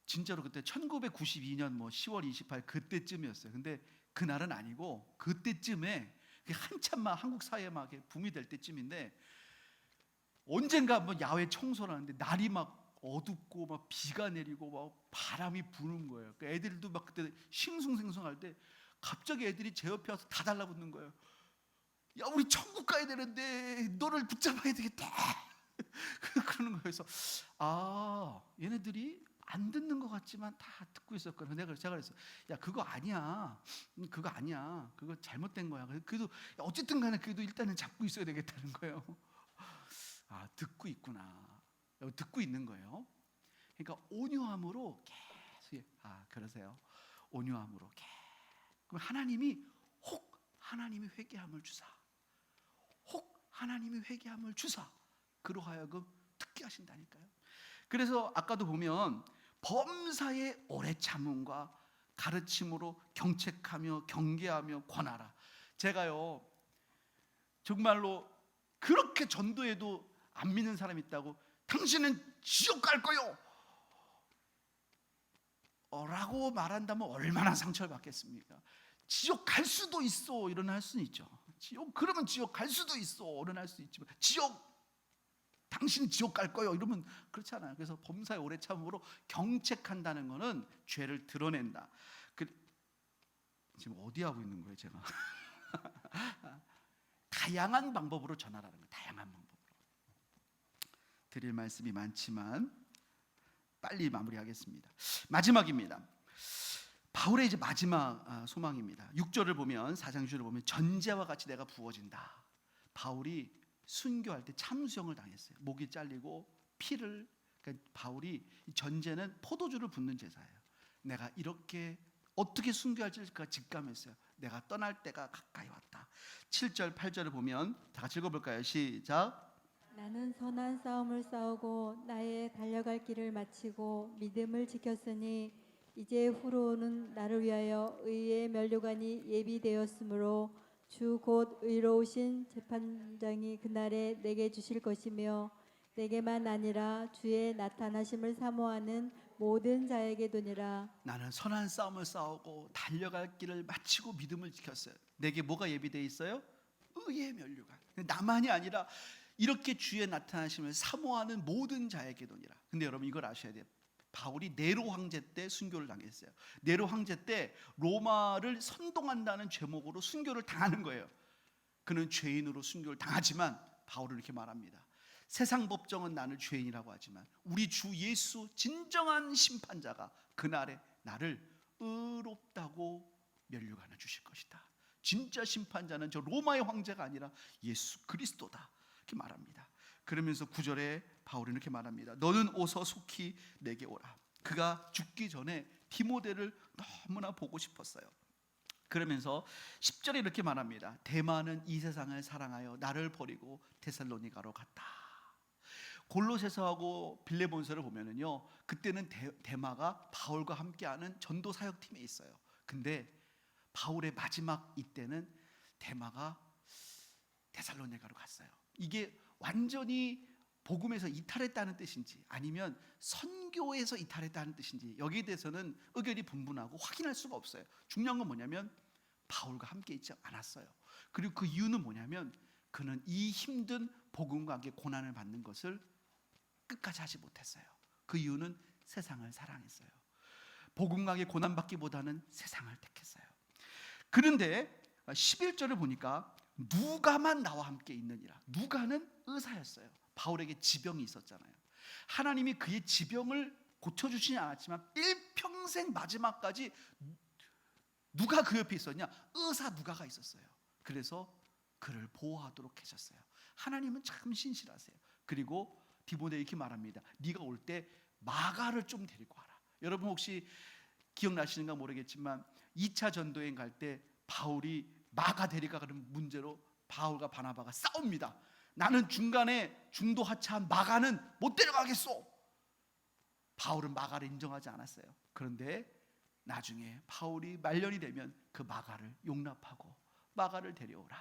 진짜로 그때 1992년 10월 28일 그때쯤이었어요. 근데 그날은 아니고 그때쯤에 한참만 한국 사회에 막 붐이 될 때쯤인데 언젠가 한번 야외 청소를 하는데 날이 막 어둡고 막 비가 내리고 막 바람이 부는 거예요. 그러니까 애들도 막 그때 싱숭생숭할 때 갑자기 애들이 제 옆에 와서 다 달라붙는 거예요. 야 우리 천국 가야 되는데 너를 붙잡아야 되겠다. 그러는 거예요. 그래서 얘네들이 안 듣는 것 같지만 다 듣고 있었거든요. 제가 그랬어요. 야 그거 아니야. 그거 잘못된 거야. 그래도 어쨌든 간에 그래도 일단은 잡고 있어야 되겠다는 거예요. 듣고 있구나. 듣고 있는 거예요. 그러니까 온유함으로 계속 그러세요. 온유함으로 그럼 하나님이 회개함을 주사 그로 하여금 듣게 하신다니까요. 그래서 아까도 보면 범사의 오래 참음과 가르침으로 경책하며 경계하며 권하라. 제가요 정말로 그렇게 전도해도 안 믿는 사람이 있다고 당신은 지옥 갈 거요 라고 말한다면 얼마나 상처를 받겠습니까? 지옥 갈 수도 있어 이런 할 수는 있죠. 그러면 지옥 갈 수도 있어 이런 할 수 있지만 당신 지옥 갈 거요 이러면 그렇잖아요. 그래서 범사에 오래 참음으로 경책한다는 것은 죄를 드러낸다. 지금 어디 하고 있는 거예요 제가? 다양한 방법으로 전하라는 거예요. 다양한 방법으로. 드릴 말씀이 많지만 빨리 마무리하겠습니다. 마지막입니다. 바울의 이제 마지막 소망입니다. 6절을 보면 4장 6절을 보면 전제와 같이 내가 부어진다. 바울이 순교할 때 참수형을 당했어요. 목이 잘리고 피를 그러니까 바울이 전제는 포도주를 붓는 제사예요. 내가 이렇게 어떻게 순교할지 직감했어요. 내가 떠날 때가 가까이 왔다. 7절 8절을 보면 다 같이 읽어볼까요? 시작. 나는 선한 싸움을 싸우고 나의 달려갈 길을 마치고 믿음을 지켰으니 이제 후로는 나를 위하여 의의 면류관이 예비되었으므로 주 곧 의로우신 재판장이 그날에 내게 주실 것이며 내게만 아니라 주의 나타나심을 사모하는 모든 자에게 도니라. 나는 선한 싸움을 싸우고 달려갈 길을 마치고 믿음을 지켰어요. 내게 뭐가 예비되어 있어요? 의의 면류관. 나만이 아니라 이렇게 주의 나타나심을 사모하는 모든 자에게 도니라. 근데 여러분 이걸 아셔야 돼요. 바울이 네로 황제 때 순교를 당했어요. 네로 황제 때 로마를 선동한다는 죄목으로 순교를 당하는 거예요. 그는 죄인으로 순교를 당하지만 바울은 이렇게 말합니다. 세상 법정은 나를 죄인이라고 하지만 우리 주 예수 진정한 심판자가 그날에 나를 의롭다고 면류관을 주실 것이다. 진짜 심판자는 저 로마의 황제가 아니라 예수 그리스도다. 이렇게 말합니다. 그러면서 9절에 바울은 이렇게 말합니다. 너는 오서 속히 내게 오라. 그가 죽기 전에 디모데를 너무나 보고 싶었어요. 그러면서 10절에 이렇게 말합니다. 데마는 이 세상을 사랑하여 나를 버리고 데살로니가로 갔다. 골로새서하고 빌레몬서를 보면은요, 그때는 데마가 바울과 함께하는 전도 사역팀에 있어요. 근데 바울의 마지막 이때는 데마가 데살로니가로 갔어요. 이게 완전히 복음에서 이탈했다는 뜻인지 아니면 선교에서 이탈했다는 뜻인지 여기에 대해서는 의견이 분분하고 확인할 수가 없어요. 중요한 건 뭐냐면 바울과 함께 있지 않았어요. 그리고 그 이유는 뭐냐면 그는 이 힘든 복음과 함께 고난을 받는 것을 끝까지 하지 못했어요. 그 이유는 세상을 사랑했어요. 복음과 함께 고난받기보다는 세상을 택했어요. 그런데 11절을 보니까 누가만 나와 함께 있느니라. 누가는 의사였어요. 바울에게 지병이 있었잖아요. 하나님이 그의 지병을 고쳐주시지 않았지만 일평생 마지막까지 누가 그 옆에 있었냐? 의사 누가가 있었어요. 그래서 그를 보호하도록 하셨어요. 하나님은 참 신실하세요. 그리고 디모데에게 이렇게 말합니다. 네가 올 때 마가를 좀 데리고 와라. 여러분 혹시 기억나시는가 모르겠지만 2차 전도여행 갈 때 바울이 마가 데려가는 문제로 바울과 바나바가 싸웁니다. 나는 중간에 중도 하차한 마가는 못 데려가겠소. 바울은 마가를 인정하지 않았어요. 그런데 나중에 바울이 말년이 되면 그 마가를 용납하고 마가를 데려오라.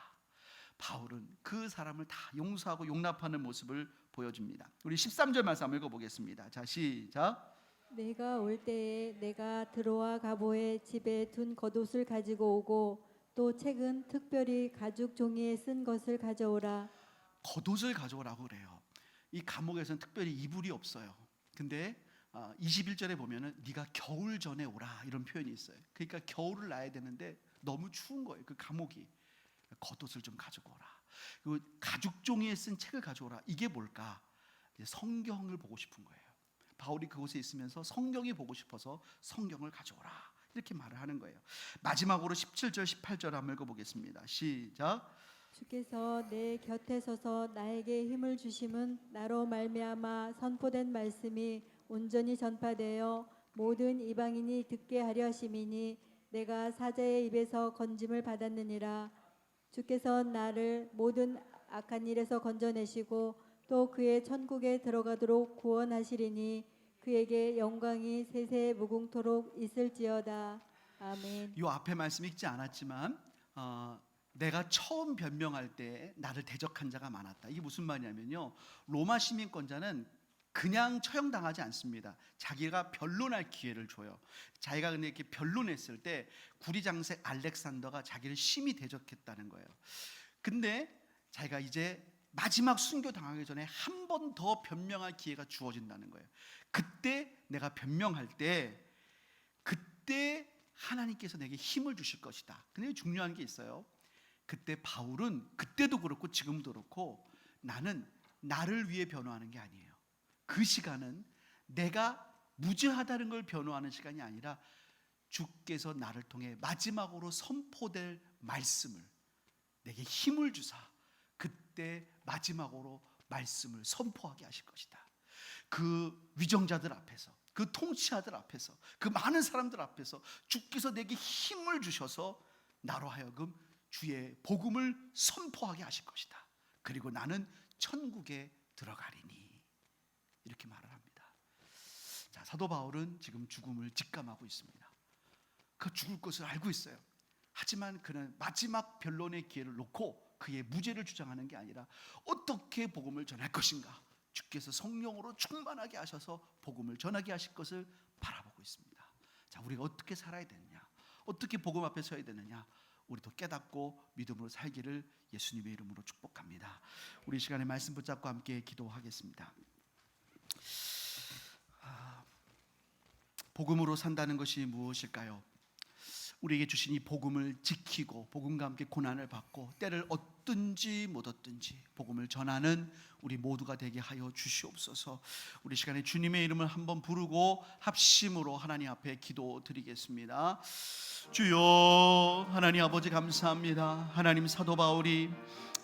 바울은 그 사람을 다 용서하고 용납하는 모습을 보여줍니다. 우리 13절 말씀 한번 읽어보겠습니다. 자, 시작. 내가 올 때에 내가 드로아 가보의 집에 둔 겉옷을 가지고 오고 또 책은 특별히 가죽 종이에 쓴 것을 가져오라. 겉옷을 가져오라고 그래요. 이 감옥에서는 특별히 이불이 없어요. 근데 21절에 보면은 네가 겨울 전에 오라 이런 표현이 있어요. 그러니까 겨울을 나야 되는데 너무 추운 거예요. 그 감옥이. 겉옷을 좀 가지고 오라. 그리고 가죽 종이에 쓴 책을 가져오라. 이게 뭘까? 성경을 보고 싶은 거예요. 바울이 그곳에 있으면서 성경이 보고 싶어서 성경을 가져오라. 이렇게 말을 하는 거예요. 마지막으로 17절 18절 한번 읽어보겠습니다. 시작. 주께서 내 곁에 서서 나에게 힘을 주심은 나로 말미암아 선포된 말씀이 온전히 전파되어 모든 이방인이 듣게 하려 하심이니 내가 사자의 입에서 건짐을 받았느니라. 주께서 나를 모든 악한 일에서 건져내시고 또 그의 천국에 들어가도록 구원하시리니 그에게 영광이 세세 무궁토록 있을지어다. 아멘. 이 앞에 말씀 읽지 않았지만 내가 처음 변명할 때 나를 대적한 자가 많았다. 이게 무슨 말이냐면요, 로마 시민권자는 그냥 처형당하지 않습니다. 자기가 변론할 기회를 줘요. 자기가 근데 이렇게 변론했을 때 구리장색 알렉산더가 자기를 심히 대적했다는 거예요. 근데 자기가 이제 마지막 순교 당하기 전에 한 번 더 변명할 기회가 주어진다는 거예요. 그때 내가 변명할 때 그때 하나님께서 내게 힘을 주실 것이다. 근데 중요한 게 있어요. 그때 바울은 그때도 그렇고 지금도 그렇고 나는 나를 위해 변호하는 게 아니에요. 그 시간은 내가 무죄하다는 걸 변호하는 시간이 아니라 주께서 나를 통해 마지막으로 선포될 말씀을 내게 힘을 주사 그때 마지막으로 말씀을 선포하게 하실 것이다. 그 위정자들 앞에서, 그 통치자들 앞에서, 그 많은 사람들 앞에서 주께서 내게 힘을 주셔서 나로 하여금 주의 복음을 선포하게 하실 것이다. 그리고 나는 천국에 들어가리니, 이렇게 말을 합니다. 자, 사도 바울은 지금 죽음을 직감하고 있습니다. 그 죽을 것을 알고 있어요. 하지만 그는 마지막 변론의 기회를 놓고 그의 무죄를 주장하는 게 아니라 어떻게 복음을 전할 것인가, 주께서 성령으로 충만하게 하셔서 복음을 전하게 하실 것을 바라보고 있습니다. 자, 우리가 어떻게 살아야 되느냐, 어떻게 복음 앞에 서야 되느냐, 우리도 깨닫고 믿음으로 살기를 예수님의 이름으로 축복합니다. 우리 시간에 말씀 붙잡고 함께 기도하겠습니다. 복음으로 산다는 것이 무엇일까요? 우리에게 주신 이 복음을 지키고 복음과 함께 고난을 받고 때를 얻든지 못 얻든지 복음을 전하는 우리 모두가 되게 하여 주시옵소서. 우리 시간에 주님의 이름을 한번 부르고 합심으로 하나님 앞에 기도드리겠습니다. 주여, 하나님 아버지 감사합니다. 하나님, 사도 바울이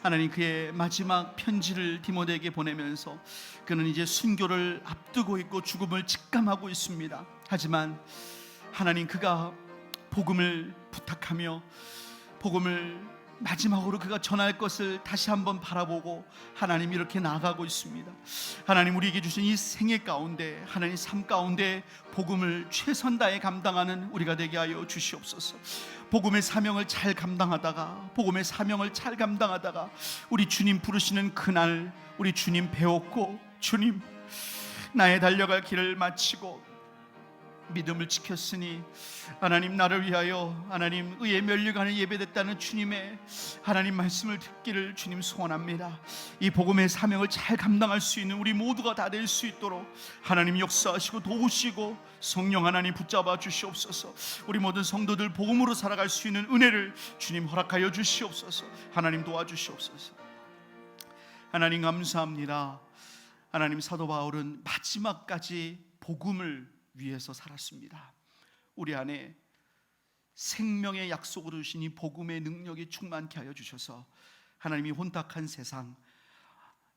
하나님 그의 마지막 편지를 디모데에게 보내면서 그는 이제 순교를 앞두고 있고 죽음을 직감하고 있습니다. 하지만 하나님, 그가 복음을 부탁하며 복음을 마지막으로 그가 전할 것을 다시 한번 바라보고 하나님 이렇게 나아가고 있습니다. 하나님, 우리에게 주신 이 생애 가운데, 하나님 삶 가운데 복음을 최선 다해 감당하는 우리가 되게 하여 주시옵소서. 복음의 사명을 잘 감당하다가 우리 주님 부르시는 그날 우리 주님 배웠고, 주님 나의 달려갈 길을 마치고 믿음을 지켰으니 하나님 나를 위하여 하나님 의의 면류관을 예배됐다는 주님의 하나님 말씀을 듣기를 주님 소원합니다. 이 복음의 사명을 잘 감당할 수 있는 우리 모두가 다 될 수 있도록 하나님 역사하시고 도우시고 성령 하나님 붙잡아 주시옵소서. 우리 모든 성도들 복음으로 살아갈 수 있는 은혜를 주님 허락하여 주시옵소서. 하나님 도와주시옵소서. 하나님 감사합니다. 하나님, 사도 바울은 마지막까지 복음을 위해서 살았습니다. 우리 안에 생명의 약속으로 주신 이 복음의 능력이 충만케 하여 주셔서 하나님이 혼탁한 세상,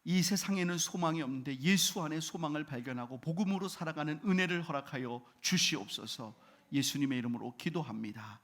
이 세상에는 소망이 없는데 예수 안에 소망을 발견하고 복음으로 살아가는 은혜를 허락하여 주시옵소서. 예수님의 이름으로 기도합니다.